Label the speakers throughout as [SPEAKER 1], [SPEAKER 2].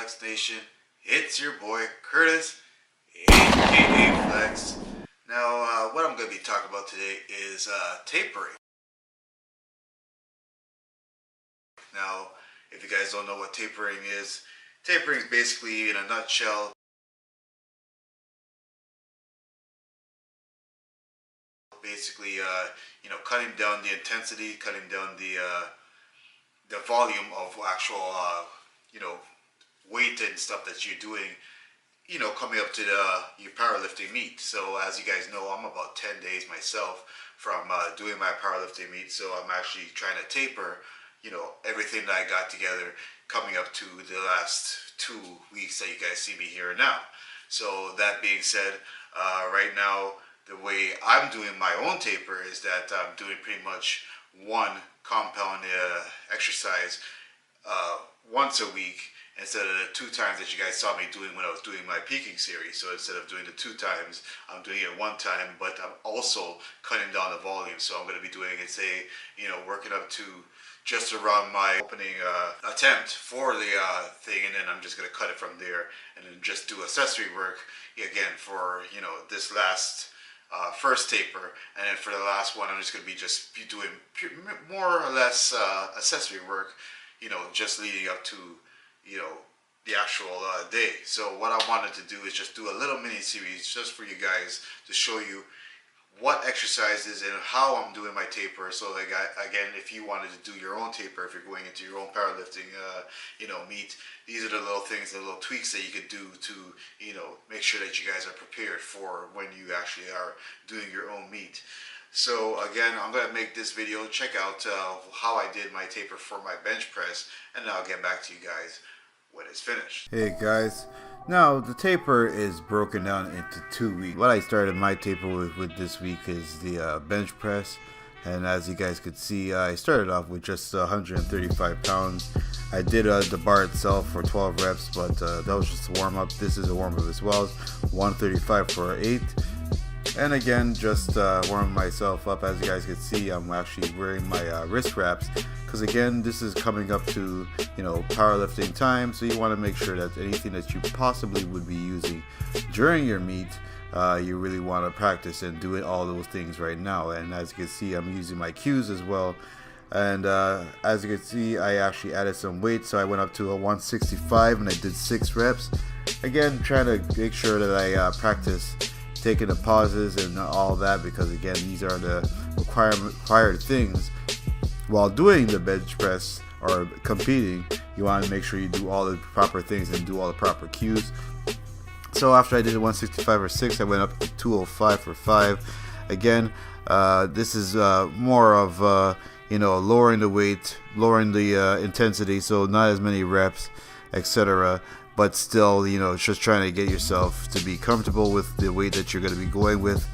[SPEAKER 1] Flex Nation? It's your boy Curtis, aka Flex. Now, what I'm going to be talking about today is tapering. Now, if you guys don't know what tapering is basically, in a nutshell, basically, cutting down the intensity, cutting down the volume of actual, weight and stuff that you're doing, coming up to your powerlifting meet. So as you guys know, I'm about 10 days myself from doing my powerlifting meet. So I'm actually trying to taper, everything that I got together coming up to the last 2 weeks that you guys see me here now. So that being said, right now, the way I'm doing my own taper is that I'm doing pretty much one compound exercise once a week, instead of the 2 times that you guys saw me doing when I was doing my peaking series. So instead of doing the 2 times, I'm doing it 1 time, but I'm also cutting down the volume. So I'm going to be doing it, say, working up to just around my opening attempt for the thing, and then I'm just going to cut it from there, and then just do accessory work again for, this last first taper. And then for the last one, I'm just going to be doing more or less accessory work, just leading up to the actual day. So what I wanted to do is just do a little mini series just for you guys to show you what exercises and how I'm doing my taper. So like, again, if you wanted to do your own taper, if you're going into your own powerlifting meet, these are the little things, the little tweaks that you could do to make sure that you guys are prepared for when you actually are doing your own meet. So again, I'm going to make this video, check out how I did my taper for my bench press, and then I'll get back to you guys when it's finished.
[SPEAKER 2] Hey guys, now the taper is broken down into 2 weeks. What I started my taper with this week is the bench press, and as you guys could see, I started off with just 135 pounds. I did the bar itself for 12 reps, but that was just a warm-up. This is a warm-up as well, 135 for 8. And again, just warming myself up. As you guys can see, I'm actually wearing my wrist wraps, because again, this is coming up to powerlifting time, so you want to make sure that anything that you possibly would be using during your meet, you really want to practice and do all those things right now. And as you can see, I'm using my cues as well. And as you can see, I actually added some weight, so I went up to a 165 and I did 6 reps. Again, trying to make sure that I practice taking the pauses and all that, because again, these are the required things while doing the bench press or competing. You want to make sure you do all the proper things and do all the proper cues. So after I did a 165 or 6, I went up to 205 for 5. Again, this is more of lowering the weight, lowering the intensity, so not as many reps, etc. But still, just trying to get yourself to be comfortable with the weight that you're going to be going with.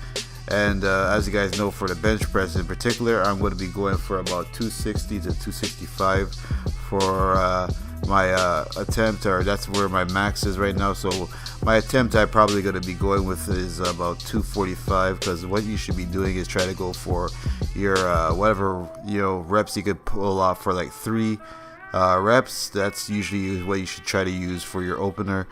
[SPEAKER 2] And as you guys know, for the bench press in particular, I'm going to be going for about 260 to 265 for my attempt, or that's where my max is right now. So my attempt I'm probably going to be going with is about 245, because what you should be doing is try to go for your whatever reps you could pull off for like 3 reps. That's usually what you should try to use for your opener,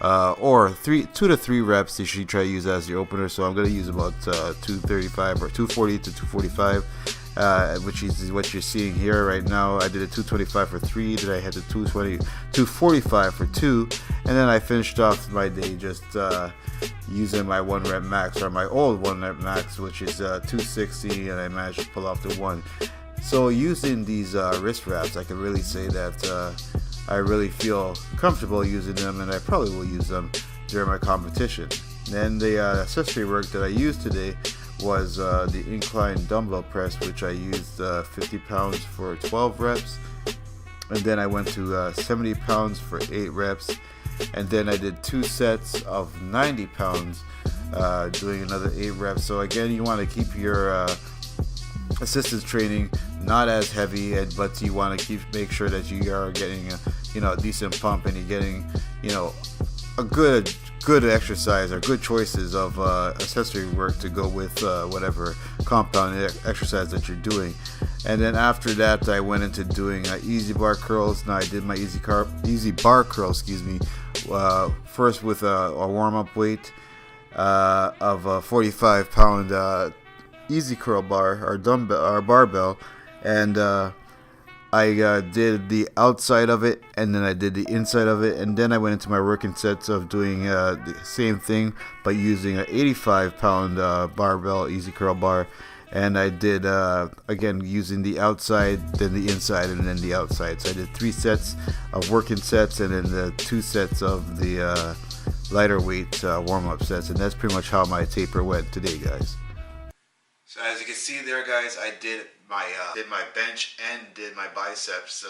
[SPEAKER 2] or 2 to 3 reps you should try to use as your opener. So I'm going to use about 235 or 240 to 245, which is what you're seeing here right now. I did a 225 for 3, then I had the 245 for 2, and then I finished off my day just using my 1 rep max, or my old 1 rep max, which is 260, and I managed to pull off the 1. So using these wrist wraps, I can really say that I really feel comfortable using them, and I probably will use them during my competition. And the accessory work that I used today was the incline dumbbell press, which I used 50 pounds for 12 reps. And then I went to 70 pounds for 8 reps. And then I did 2 sets of 90 pounds, doing another 8 reps. So again, you want to keep your assistance training not as heavy, but you want to make sure that you are getting a decent pump, and you're getting a good exercise or good choices of accessory work to go with whatever compound exercise that you're doing. And then after that, I went into doing easy bar curls. Now I did my easy bar curls, first with a warm-up weight of a 45-pound easy curl bar or dumbbell or barbell, and I did the outside of it, and then I did the inside of it, and then I went into my working sets of doing the same thing, but using an 85-pound barbell easy curl bar. And I did, again, using the outside, then the inside, and then the outside. So I did 3 sets of working sets, and then the 2 sets of the lighter weight warm-up sets. And that's pretty much how my taper went today, guys.
[SPEAKER 1] So as you can see there, guys, I did my bench and did my biceps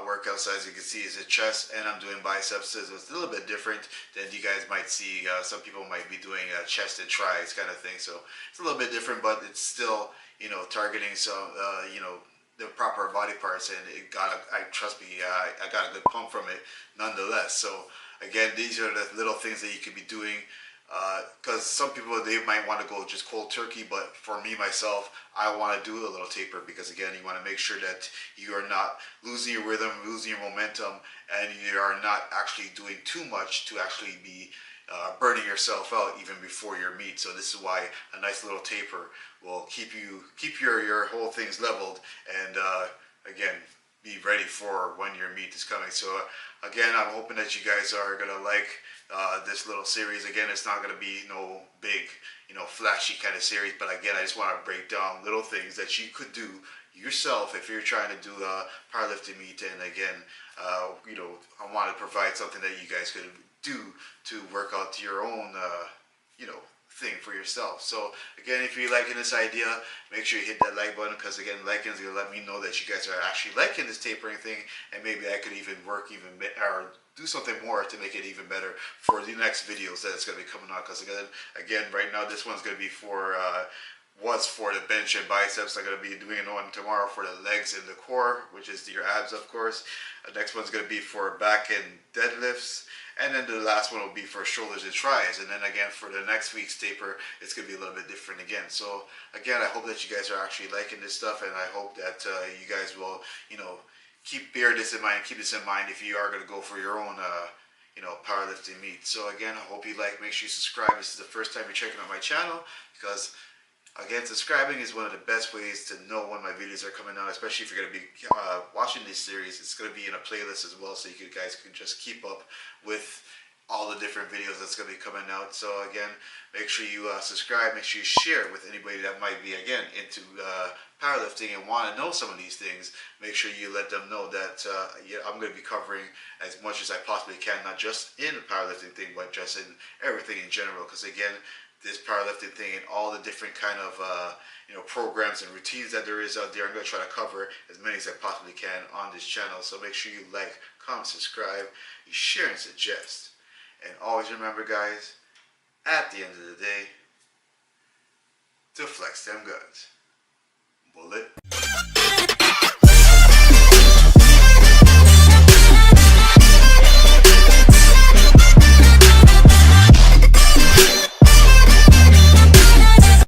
[SPEAKER 1] workout. So as you can see, is a chest, and I'm doing biceps. So it's a little bit different than you guys might see. Some people might be doing chest and tries kind of thing. So it's a little bit different, but it's still, you know, targeting some, you know, the proper body parts, and trust me, I got a good pump from it nonetheless. So again, these are the little things that you could be doing. Because some people, they might want to go just cold turkey, but for me myself, I want to do a little taper, because again, you want to make sure that you are not losing your rhythm, losing your momentum, and you are not actually doing too much to actually be burning yourself out even before your meet. So this is why a nice little taper will keep your whole things leveled, and again, be ready for when your meet is coming. So again, I'm hoping that you guys are gonna like this little series. Again, it's not gonna be no big, you know, flashy kind of series, but again, I just want to break down little things that you could do yourself if you're trying to do a powerlifting meet. And again, you know, I want to provide something that you guys could do to work out your own, you know, thing for yourself. So again, if you're liking this idea, make sure you hit that like button, because again, liking is gonna let me know that you guys are actually liking this tapering thing, and maybe I could even work even or do something more to make it even better for the next videos that's gonna be coming out. Because again, right now this one's gonna be for was for the bench and biceps. I'm going to be doing one tomorrow for the legs and the core, which is your abs, of course. The next one's going to be for back and deadlifts. And then the last one will be for shoulders and tries. And then again, for the next week's taper, it's going to be a little bit different again. So again, I hope that you guys are actually liking this stuff, and I hope that you guys will, you know, bear this in mind, keep this in mind if you are going to go for your own you know, powerlifting meet. So again, I hope you like. Make sure you subscribe. This is the first time you're checking out my channel, because again, subscribing is one of the best ways to know when my videos are coming out, especially if you're going to be watching this series. It's going to be in a playlist as well, so you guys can just keep up with all the different videos that's going to be coming out. So again, make sure you subscribe, make sure you share it with anybody that might be, again, into powerlifting and want to know some of these things. Make sure you let them know that yeah, I'm going to be covering as much as I possibly can, not just in the powerlifting thing, but just in everything in general. Because again, this powerlifting thing and all the different kind of you know, programs and routines that there is out there, I'm going to try to cover as many as I possibly can on this channel. So make sure you like, comment, subscribe, you share and suggest. And always remember, guys, at the end of the day, to flex them guns. Bullet.